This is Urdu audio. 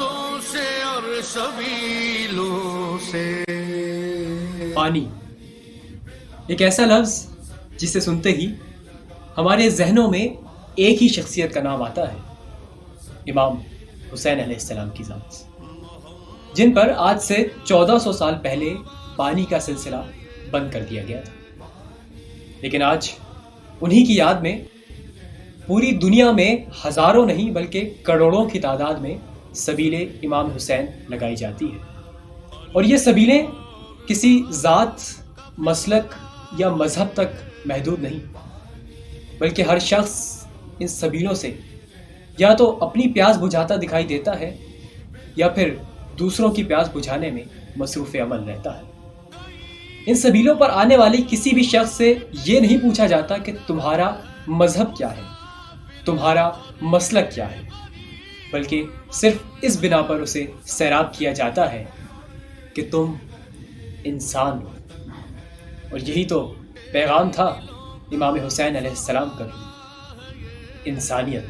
راستوں سے اور سبیلوں سے۔ پانی ایک ایسا لفظ جسے سنتے ہی ہمارے ذہنوں میں ایک ہی شخصیت کا نام آتا ہے، امام حسین علیہ السلام کی ذات، جن پر آج سے 1400 سال پہلے پانی کا سلسلہ بند کر دیا گیا تھا۔ لیکن آج انہی کی یاد میں پوری دنیا میں ہزاروں نہیں بلکہ کروڑوں کی تعداد میں سبیل امام حسین لگائی جاتی ہے، اور یہ سبیلیں کسی ذات، مسلک یا مذہب تک محدود نہیں، بلکہ ہر شخص ان سبیلوں سے یا تو اپنی پیاس بجھاتا دکھائی دیتا ہے یا پھر دوسروں کی پیاس بجھانے میں مصروف عمل رہتا ہے۔ ان سبیلوں پر آنے والی کسی بھی شخص سے یہ نہیں پوچھا جاتا کہ تمہارا مذہب کیا ہے، تمہارا مسلک کیا ہے، بلکہ صرف اس بنا پر اسے سیراب کیا جاتا ہے کہ تم انسان ہو۔ اور یہی تو پیغام تھا امام حسین علیہ السلام کا بھی، انسانیت۔